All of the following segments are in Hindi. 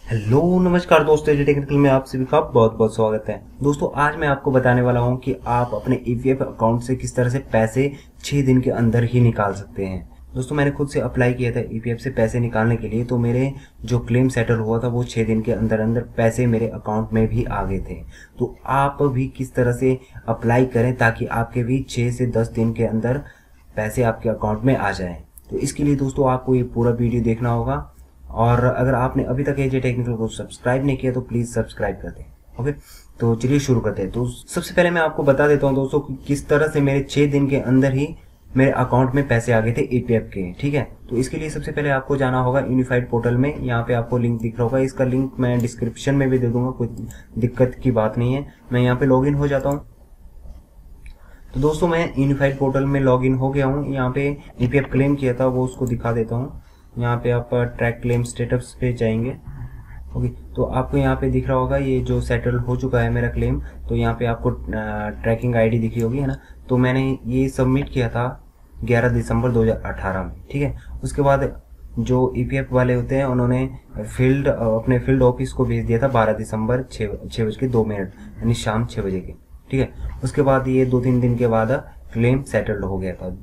हेलो नमस्कार दोस्तों, जी टेक्निकल में आप सभी का बहुत बहुत स्वागत है। दोस्तों आज मैं आपको बताने वाला हूं कि आप अपने ईपीएफ अकाउंट से किस तरह से पैसे 6 दिन के अंदर ही निकाल सकते हैं। दोस्तों मैंने खुद से अप्लाई किया था ईपीएफ से पैसे निकालने के लिए, तो मेरे जो क्लेम सेटल हुआ था वो 6 दिन के अंदर अंदर पैसे मेरे अकाउंट में भी आ गए थे। तो आप भी किस तरह से अप्लाई करें ताकि आपके भी 6 से 10 दिन के अंदर पैसे आपके अकाउंट में आ जाएं। तो इसके लिए दोस्तों आपको ये पूरा वीडियो देखना होगा, और अगर आपने अभी तक एजे टेक्निकल को सब्सक्राइब नहीं किया तो प्लीज़ सब्सक्राइब कर दें। ओके, तो चलिए शुरू करते हैं। तो सबसे पहले मैं आपको बता देता हूं दोस्तों कि किस तरह से मेरे 6 दिन के अंदर ही मेरे अकाउंट में पैसे आ गए थे ईपीएफ के। ठीक है, तो इसके लिए सबसे पहले आपको जाना होगा यूनिफाइड पोर्टल में। यहाँ पे आपको लिंक दिख रहा होगा, इसका लिंक मैं डिस्क्रिप्शन में भी दे दूंगा, कोई दिक्कत की बात नहीं है। मैं यहाँ पे लॉग इन हो जाता हूँ। तो दोस्तों मैं यूनिफाइड पोर्टल में लॉग इन हो गया हूँ। यहाँ पे ईपीएफ क्लेम किया था वो उसको दिखा देता हूँ। यहाँ पे आप ट्रैक क्लेम स्टेटस पे जाएंगे। ओके, तो आपको यहाँ पे दिख रहा होगा ये जो सेटल हो चुका है मेरा क्लेम। तो यहाँ पे आपको ट्रैकिंग आईडी दिख रही होगी, है ना। तो मैंने ये सबमिट किया था 11 दिसंबर 2018 में। ठीक है, उसके बाद जो ईपीएफ वाले होते हैं उन्होंने अपने फील्ड ऑफिस को भेज दिया था 12 दिसंबर 6:02 यानी शाम 6 बजे के। ठीक है, उसके बाद ये 2-3 दिन के बाद क्लेम सेटल्ड हो गया था।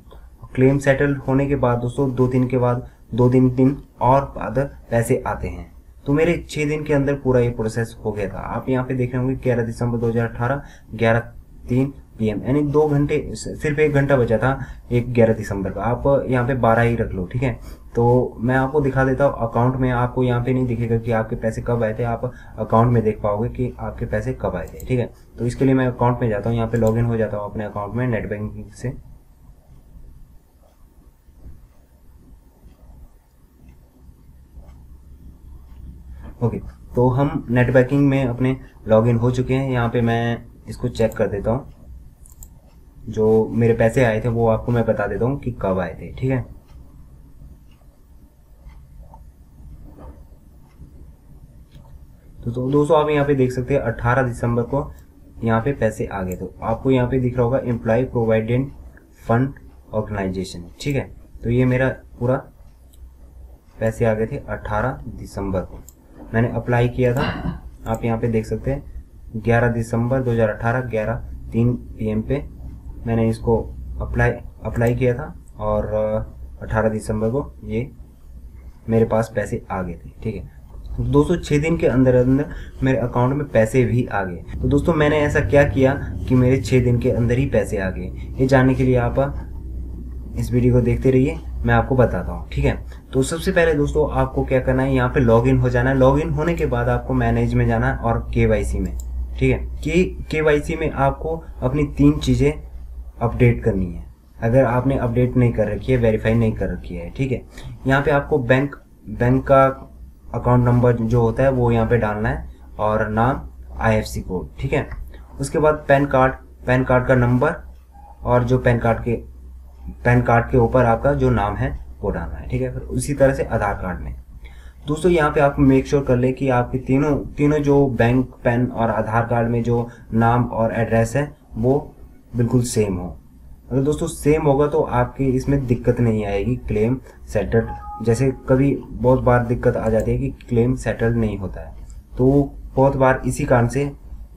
क्लेम सेटल होने के बाद दोस्तों 2 दिन और बाद पैसे आते हैं। तो मेरे 6 दिन के अंदर पूरा ये प्रोसेस हो गया था। आप यहाँ पे देख रहे होंगे 11 दिसंबर 2018 11:03 PM, यानी 2 घंटे, सिर्फ 1 घंटा बचा था 11 दिसंबर का। आप यहाँ पे 12 ही रख लो। ठीक है, तो मैं आपको दिखा देता हूँ अकाउंट में। आपको यहाँ पे नहीं दिखेगा कि आपके पैसे कब आए थे, आप अकाउंट में देख पाओगे कि आपके पैसे कब आए थे। ठीक है, तो इसके लिए मैं अकाउंट में जाता हूँ, यहाँ पे लॉग इन हो जाता हूँ अपने अकाउंट में नेट बैंकिंग से। ओके, तो हम नेट बैंकिंग में अपने लॉगिन हो चुके हैं। यहाँ पे मैं इसको चेक कर देता हूँ। जो मेरे पैसे आए थे वो आपको मैं बता देता हूँ कि कब आए थे। ठीक है, तो दोस्तों आप यहाँ पे देख सकते हैं 18 दिसंबर को यहाँ पे पैसे आ गए। तो आपको यहाँ पे दिख रहा होगा एम्प्लॉय प्रोविडेंट फंड ऑर्गेनाइजेशन। ठीक है, तो ये मेरा पूरा पैसे आ गए थे 18 दिसंबर को। मैंने अप्लाई किया था, आप यहाँ पे देख सकते हैं 11 दिसंबर 2018 11:03 PM पे मैंने इसको अप्लाई किया था, और 18 दिसंबर को ये मेरे पास पैसे आ गए थे। ठीक है, तो दोस्तों 6 दिन के अंदर अंदर मेरे अकाउंट में पैसे भी आ गए। तो दोस्तों मैंने ऐसा क्या किया कि मेरे 6 दिन के अंदर ही पैसे आ गए, ये जानने के लिए आप इस वीडियो को देखते रहिए, मैं आपको बताता हूँ। ठीक है, तो सबसे पहले दोस्तों आपको क्या करना है, यहाँ पे लॉगिन हो जाना है। लॉगिन होने के बाद आपको मैनेज में जाना है और केवाईसी में। ठीक है, केवाईसी में आपको अपनी 3 चीज़ें अपडेट करनी है, अगर आपने अपडेट नहीं कर रखी है, वेरीफाई नहीं कर रखी है। ठीक है, यहाँ पे आपको बैंक का अकाउंट नंबर जो होता है वो यहाँ पे डालना है, और नाम, IFSC कोड। ठीक है, उसके बाद पैन कार्ड का नंबर, और जो पैन कार्ड के ऊपर आपका जो नाम है वो डालना है। ठीक है, फिर उसी तरह से आधार कार्ड में। दोस्तों यहाँ पे आप मेक श्योर कर ले कि आपके तीनों जो बैंक, पैन और आधार कार्ड में जो नाम और एड्रेस है वो बिल्कुल सेम हो। अगर दोस्तों सेम होगा तो आपकी इसमें दिक्कत नहीं आएगी क्लेम सेटल्ड। जैसे कभी बहुत बार दिक्कत आ जाती है कि क्लेम सेटल्ड नहीं होता है, तो बहुत बार इसी कारण से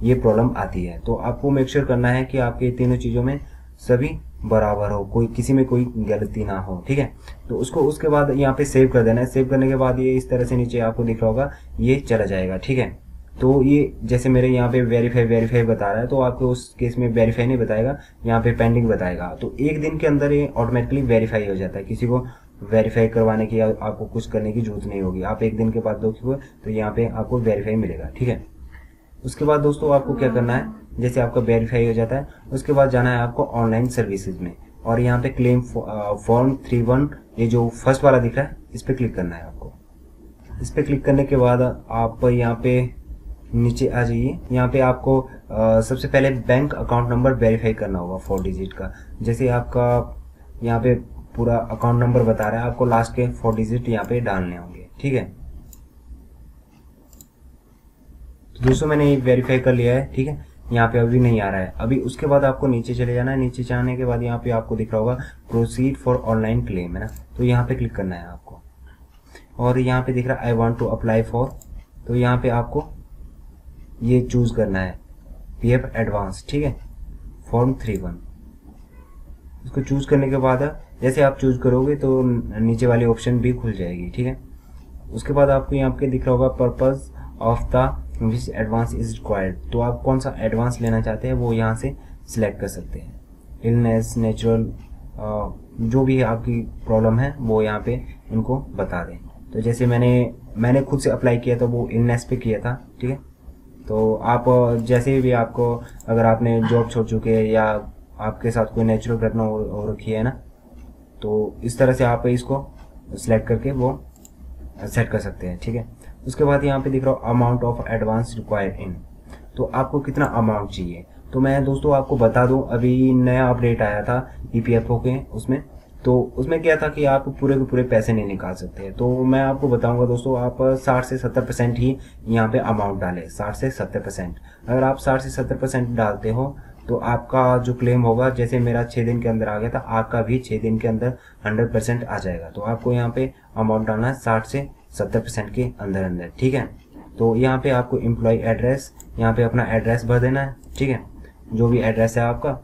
ये प्रॉब्लम आती है। तो आपको मेक श्योर करना है कि आपके तीनों चीज़ों में सभी बराबर हो, किसी में कोई गलती ना हो। ठीक है, तो उसके बाद यहाँ पे सेव कर देना है। सेव करने के बाद ये इस तरह से नीचे आपको दिख रहा होगा, ये चला जाएगा। ठीक है, तो ये जैसे मेरे यहाँ पे वेरीफाई बता रहा है, तो आपको उस केस में वेरीफाई नहीं बताएगा, यहाँ पे पेंडिंग बताएगा। तो 1 दिन के अंदर ये ऑटोमेटिकली वेरीफाई हो जाता है, किसी को वेरीफाई करवाने की या आपको कुछ करने की जरूरत नहीं होगी। आप 1 दिन के बाद देखोगे तो यहाँ पे आपको वेरीफाई मिलेगा। ठीक है, उसके बाद दोस्तों आपको क्या करना है, जैसे आपका वेरीफाई हो जाता है उसके बाद जाना है आपको ऑनलाइन सर्विसेज में, और यहाँ पे क्लेम फॉर्म 31 ये जो फर्स्ट वाला दिख रहा है इस पर क्लिक करना है आपको। इस पर क्लिक करने के बाद आप यहाँ पे नीचे आ जाइए। यहाँ पे आपको सबसे पहले बैंक अकाउंट नंबर वेरीफाई करना होगा 4 डिजिट का। जैसे आपका यहाँ पे पूरा अकाउंट नंबर बता रहा है, आपको लास्ट के 4 डिजिट यहाँ पे डालने होंगे। ठीक है, तो दोस्तों मैंने ये वेरीफाई कर लिया है। ठीक है, यहाँ पे अभी नहीं आ रहा है। अभी उसके बाद आपको नीचे चले जाना है। नीचे जाने के बाद यहाँ पे आपको दिख रहा होगा प्रोसीड फॉर ऑनलाइन क्लेम, है ना। तो यहाँ पे क्लिक करना है आपको, और यहाँ पे दिख रहा है I want to apply for तो यहाँ पे आपको ये चूज करना है पीएफ एडवांस, ठीक है, फॉर्म 3(1). इसको चूज करने के बाद जैसे आप चूज करोगे तो नीचे वाली ऑप्शन भी खुल जाएगी, ठीक है। उसके बाद आपको यहाँ पे दिख रहा होगा purpose of the which advance is required, तो आप कौन सा एडवांस लेना चाहते हैं वो यहाँ से सिलेक्ट कर सकते हैं। इलनेस, नेचुरल, जो भी आपकी प्रॉब्लम है वो यहाँ पे उनको बता दें। तो जैसे मैंने खुद से अप्लाई किया था वो इलनेस पे किया था, ठीक है। तो आप जैसे भी आपको, अगर आपने जॉब छोड़ चुके हैं या आपके साथ कोई नेचुरल घटना हो रखी है ना, तो इस तरह से आप इसको सिलेक्ट करके वो सेट कर सकते हैं, ठीक है। उसके बाद यहाँ पे दिख रहा हो amount of advance required in, तो आपको कितना अमाउंट चाहिए। तो मैं दोस्तों आपको बता दूं, अभी नया अपडेट आया था ईपीएफओ के उसमें, तो उसमें क्या था कि आप पूरे के पूरे पैसे नहीं निकाल सकते। तो मैं आपको बताऊंगा दोस्तों, आप 60 से 70% ही यहाँ पे अमाउंट डालें, 60 से 70%। अगर आप 60 से 70% डालते हो तो आपका जो क्लेम होगा, जैसे मेरा 6 दिन के अंदर आ गया था, आपका भी 6 दिन के अंदर 100% आ जाएगा। तो आपको यहाँ पे अमाउंट डालना है 60 से 70% के अंदर अंदर, ठीक है। तो यहाँ पे आपको एम्प्लॉय एड्रेस, यहाँ पे अपना एड्रेस भर देना है, ठीक है, जो भी एड्रेस है आपका।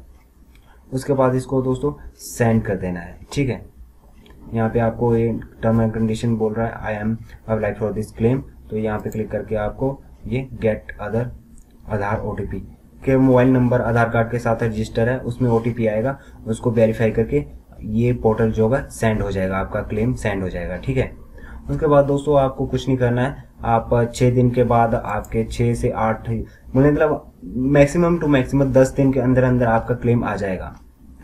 उसके बाद इसको दोस्तों सेंड कर देना है, ठीक है। यहाँ पे आपको ये टर्म एंड कंडीशन बोल रहा है, I am apply for this claim, तो यहाँ पे क्लिक करके आपको ये गेट अदर आधार ओटीपी के मोबाइल नंबर आधार कार्ड के साथ रजिस्टर है, उसमें ओटीपी आएगा, उसको वेरीफाई करके ये पोर्टल जो होगा सेंड हो जाएगा, आपका क्लेम सेंड हो जाएगा, ठीक है। उसके बाद दोस्तों आपको कुछ नहीं करना है, आप 6 दिन के बाद आपके 6 से 8 मतलब मैक्सिमम टू मैक्सिमम 10 दिन के अंदर अंदर आपका क्लेम आ जाएगा,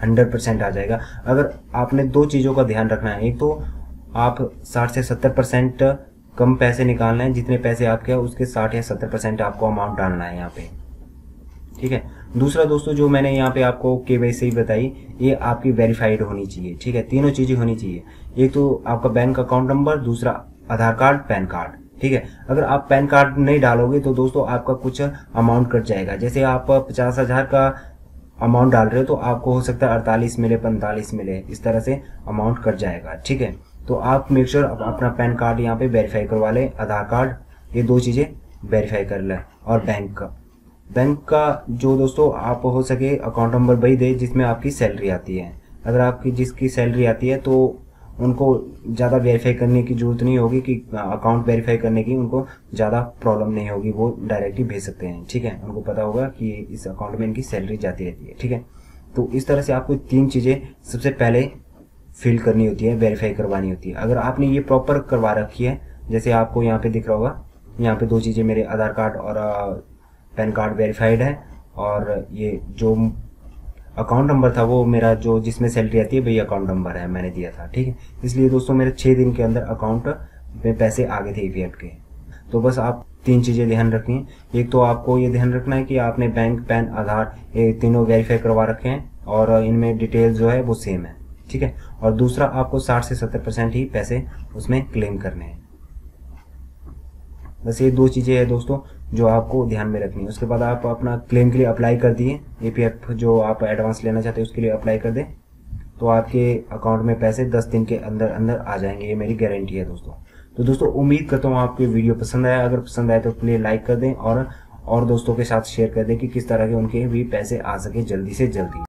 100% आ जाएगा। अगर आपने 2 चीज़ों का ध्यान रखना है, एक तो आप 60 से 70% कम पैसे निकालना है, जितने पैसे आपके हैं उसके 60 या 70% आपको अमाउंट डालना है यहाँ पे, ठीक है। दूसरा दोस्तों जो मैंने यहाँ पे आपको केवाईसी बताई, ये आपकी वेरीफाइड होनी चाहिए, ठीक है। तीनों चीजें होनी चाहिए, एक तो आपका बैंक अकाउंट नंबर, दूसरा आधार कार्ड, पैन कार्ड, ठीक है। अगर आप पैन कार्ड नहीं डालोगे तो दोस्तों आपका कुछ अमाउंट कट जाएगा। जैसे आप 50,000 का अमाउंट डाल रहे हो तो आपको हो सकता है 48 मिले, 45 मिले, इस तरह से अमाउंट कट जाएगा, ठीक है। तो आप मेक श्योर अपना पैन कार्ड यहाँ पे वेरीफाई करवा लें, आधार कार्ड, ये 2 चीजें वेरीफाई कर लें। और बैंक का जो दोस्तों आप हो सके अकाउंट नंबर वही दे जिसमें आपकी सैलरी आती है। अगर आपकी जिसकी सैलरी आती है तो उनको ज़्यादा वेरीफाई करने की जरूरत नहीं होगी, कि अकाउंट वेरीफाई करने की उनको ज़्यादा प्रॉब्लम नहीं होगी, वो डायरेक्ट ही भेज सकते हैं, ठीक है। उनको पता होगा कि इस अकाउंट में इनकी सैलरी जाती रहती है, ठीक है। तो इस तरह से आपको 3 चीज़ें सबसे पहले फिल करनी होती है, वेरीफाई करवानी होती है। अगर आपने ये प्रॉपर करवा रखी है, जैसे आपको यहाँ पे दिख रहा होगा, यहाँ पे 2 चीज़ें, मेरे आधार कार्ड और पैन कार्ड वेरीफाइड है, और ये जो अकाउंट नंबर था वो मेरा जो जिसमें सैलरी आती है वही अकाउंट नंबर है, मैंने दिया था, ठीक है। इसलिए दोस्तों मेरे 6 दिन के अंदर अकाउंट में पैसे आ गए थे ईपीएफ के। तो बस आप 3 चीज़ें ध्यान रखनी है। एक तो आपको ये ध्यान रखना है कि आपने बैंक, पैन, आधार ये तीनों वेरीफाई करवा रखे हैं और इनमें डिटेल्स जो है वो सेम है, ठीक है। और दूसरा आपको 60 से 70% ही पैसे उसमें क्लेम करने हैं। बस ये 2 चीज़ें हैं दोस्तों जो आपको ध्यान में रखनी है। उसके बाद आप अपना क्लेम के लिए अप्लाई कर दिए, ईपीएफ जो आप एडवांस लेना चाहते हैं उसके लिए अप्लाई कर दें, तो आपके अकाउंट में पैसे 10 दिन के अंदर अंदर आ जाएंगे, ये मेरी गारंटी है दोस्तों। तो दोस्तों उम्मीद करता हूँ आपको वीडियो पसंद आया। अगर पसंद आए तो प्लीज लाइक कर दें और दोस्तों के साथ शेयर कर दें कि किस तरह के उनके भी पैसे आ सके जल्दी से जल्दी।